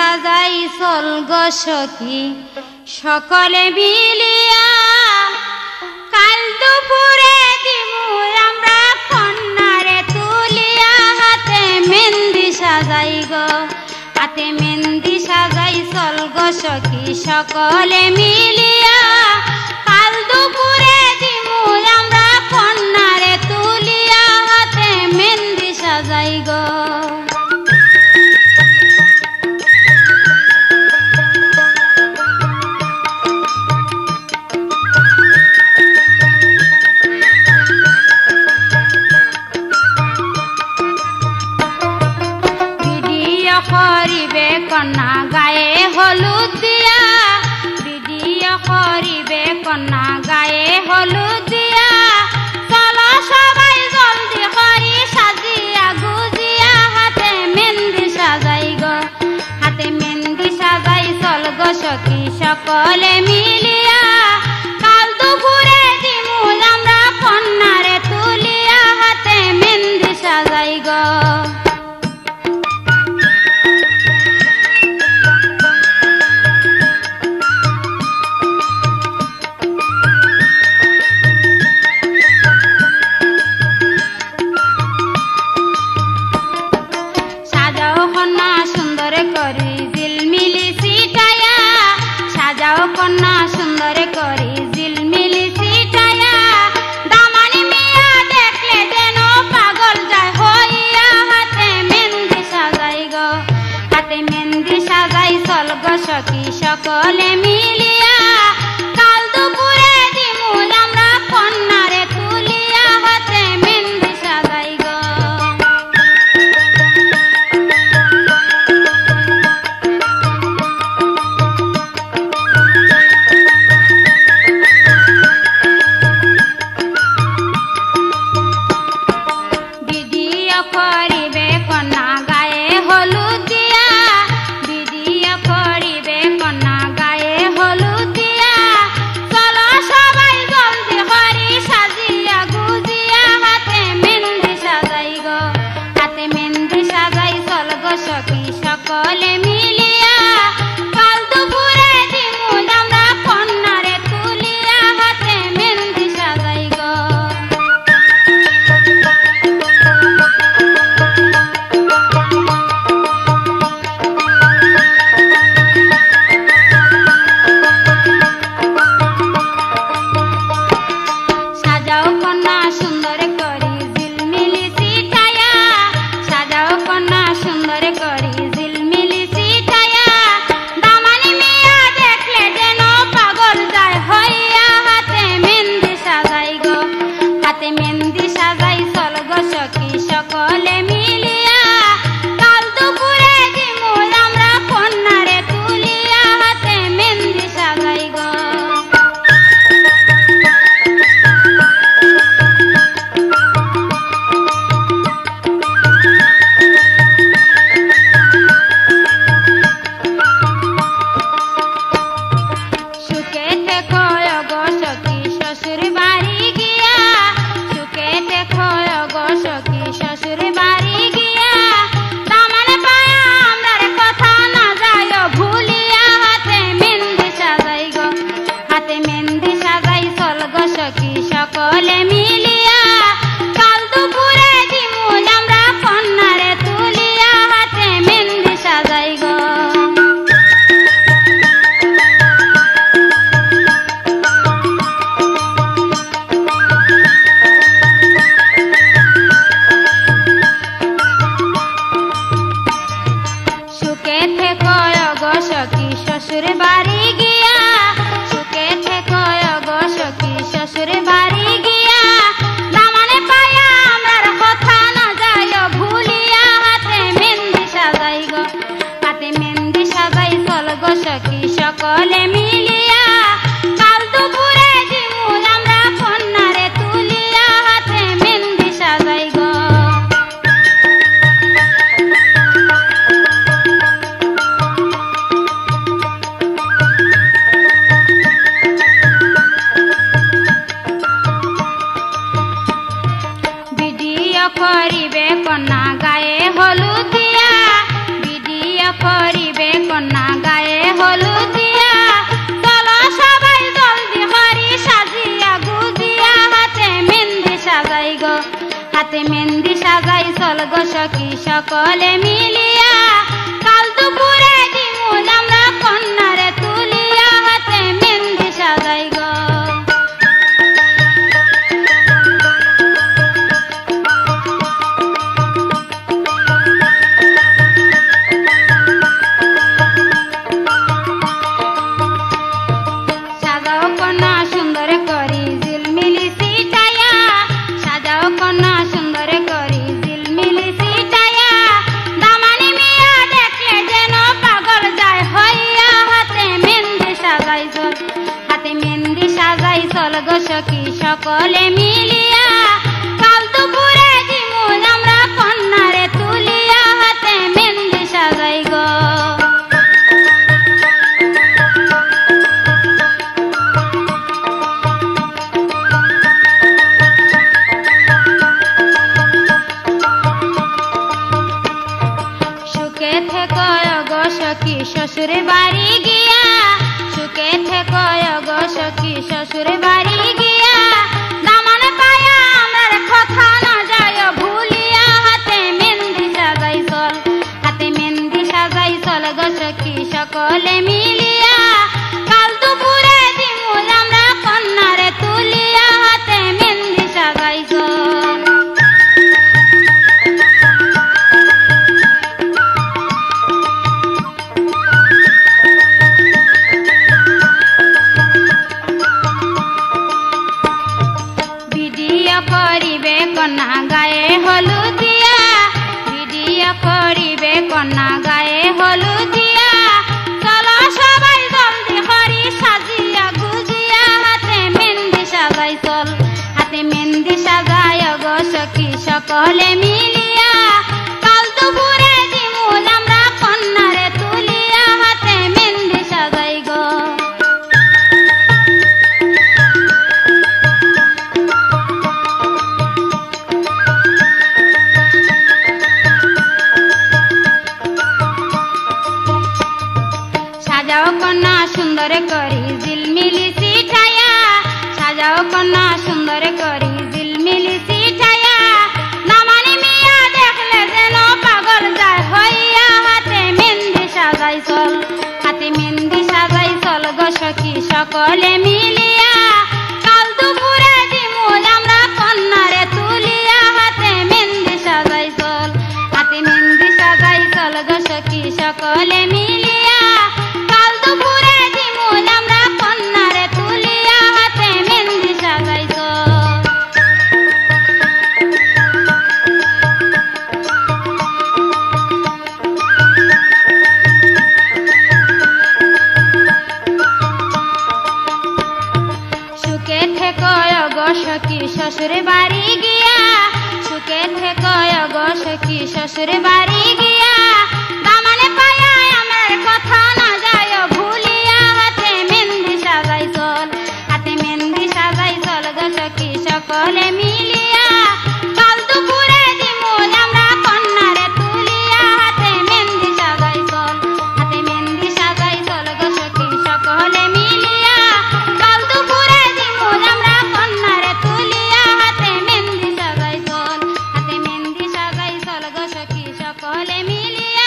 সাজাই চল গো সখী সকলে মিলিয়া কাল দুপুরে দিমু আমরা কন্যারে তুলিয়া হাতে মেহেন্দি সাজাই গো হাতে মেহেন্দি সাজাই চল গো সখী সকলে মিলিয়া কাল দুপুরে দিমু আমরা কন্যারে তুলিয়া হাতে মেহেন্দি সাজাই গো করিবে কন্যা গায়ে হলুদ দিয়া ভিডিও করিবে কন্যা গায়ে হলুদ দিয়া চলো সবাই জলদি করি সাজিয়া গুজিয়া হাতে মেহেন্দি সাজাই গো হাতে মেহেন্দি সাজাই চল গো সখী সকলে মিলিয়া কাল দুপুরে দিমু আমরা কন্যারে তুলিয়া হাতে মেহেন্দি সাজাই গো করি ঝিলমিলি সিটায়া সাজাও কন্যা সুন্দর করি ঝিলমিলি সিটায়া দামানি মিয়া দেখলে যেন পাগল যায় হইয়া হাতে মেহেন্দি সাজাই গো হাতে মেহেন্দি সাজাই চল গো সখী সকলে মিলিয়া কাল দুপুরে দিমু আমরা কন্যারে তুলিয়া হাতে মেহেন্দি সাজাই গো করিবে কন্যা গায়ে হলুদ দিয়া ভিডিও করিবে কন্যা গায়ে হলুদ দিয়া চলো সবাই জলদি করি সাজিয়া গুজিয়া হাতে মেহেন্দি সাজাই গো হাতে মেহেন্দি সাজাই চল গো সখী সকলে মিলিয়া কাল দুপুরে দিমু আমরা কন্যারে তুলিয়া হাতে মেহেন্দি সাজাই গো মেহেন্দি সাজাই চল গো সখী সকলে মিলিয়া কাল দুপুরে দিমু আমরা কন্যারে তুলিয়া হাতে মেহেন্দি সাজাই গো সুখে থেকো গো সখী শ্বশুর বাড়ি গিয়া সখী শ্বশুর বাড়ি গিয়া দামান পায়া আমরার কথা না যায় ভুলিয়া হাতে মেহেন্দি সাজাই গো হাতে মেহেন্দি সাজাই চল গো সখী সকলে মিলিয়া কাল দুপুরে দিমু আমরা কন্যারে তুলিয়া হাতে মেহেন্দি সাজাই গো সুখে থেকো গো সখী শ্বশুর বাড়ি গিয়া সুখে থেকো গো সখী শ্বশুর বাড়ি গিয়া দামানে পায়া আমরার কথা না যায় ভুলিয়া হাতে মেহেন্দি সাজাই গো হাতে মেহেন্দি সাজাই চল গো সখী সকলে মিলিয়া কাল দুপুরে দিমু আমরা কন্যারে তুলিয়া হাতে মেহেন্দি সাজাই গো করিবে কন্যা গায়ে হলুদ দিয়া ভিডিও করিবে করিবে কন্যা গায়ে হলুদ দিয়া চলো সবাই জলদি হরি সাজিয়া গুজিয়া হাতে মেহেন্দি সাজাই গো হাতে মেহেন্দি সাজাই চল গো সখী সকলে মিলিয়া কাল দুপুরে দিমুল আমরা কন্যারে তুলিয়া হাতে মেহেন্দি সাজাই গো সাজাও কন্যা সুন্দর করি ঝিলমিলি সিটাইয়া সাজাও কন্যা সুন্দর করি ঝিলমিলি সিটাইয়া দামানি মিয়া দেখলে যেন পাগল যায় হইয়া হাতে মেহেন্দি সাজাই চল হাতে মেহেন্দি সাজাই চল গো সখী সকলে মিলিয়া কাল দুপুরে দিমুল আমরা কন্যারে তুলিয়া হাতে মেহেন্দি সাজাই গো সুখে থেকো গো সখী শ্বশুর বাড়ি গিয়া সুখে থেকো গো সখী শ্বশুর বাড়ি গিয়া দামান পায়া আমার কথা না যায় ভুলিয়া হাতে মেহেন্দি সাজাই চল হাতে মেহেন্দি সাজাই চল গো সখী সকলে মিলিয়া কাল দুপুরে দিমুল আমরা কন্যারে তুলিয়া হাতে মেহেন্দি সাজাই চল ভিডিও করিবে কন্যা গায়ে হলুদ দিয়া ভিডিও করিবে কন্যা গায়ে হলুদ দিয়া চলো সবাই জলদি হরি সাজিয়া গুজিয়া হাতে মেহেন্দি সাজাই চল হাতে মেহেন্দি সাজাই গো সখী সকলে মিলিয়া কাল দুপুরে দিমুল আমরা কন্যারে তুলিয়া হাতে মেহেন্দি সাজাই গো সাজাও কন্যা সুন্দর করি ঝিলমিলি সিটাইয়া সাজাও কন্যা সুন্দর করি ঝিলমিলি সিটাইয়া দামানি মিয়া দেখলে যেন পাগল যায় হইয়া হাতে মেহেন্দি সাজাই চল হাতে মেহেন্দি সাজাই চল গো সখী সকলে মিলিয়া কাল দুপুরে দিমুল আমরা কন্যারে তুলিয়া হাতে মেহেন্দি সাজাই চল হাতে মেহেন্দি সাজাই চল গো সখী সকলে মিলিয়া কাল দুপুরে দিমুল আমরা কন্যারে তুলিয়া হাতে মেহেন্দি সাজাই চল সুখে থেকো গো সখী শ্বশুর বাড়ি গিয়া সুখে থেকো গো সখী শ্বশুর বাড়ি গিয়া দামানে পায়া আমার কথা না যায় ভুলিয়া হাতে মেহেন্দি সাজাই চল হাতে মেহেন্দি সাজাই চল গো সখী সকলে মিলিয়া কাল দুপুরে দিমুল আমরা কন্যারে তুলিয়া হাতে মেহেন্দি সাজাই চল হাতে মেহেন্দি সাজাই চল গো সখী সকলে মিলিয়া কাল দুপুরে দিমুল আমরা কন্যারে তুলিয়া হাতে মেহেন্দি সাজাই চল হাতে মেহেন্দি সাজাই চল গো সখী সকলে মিলিয়া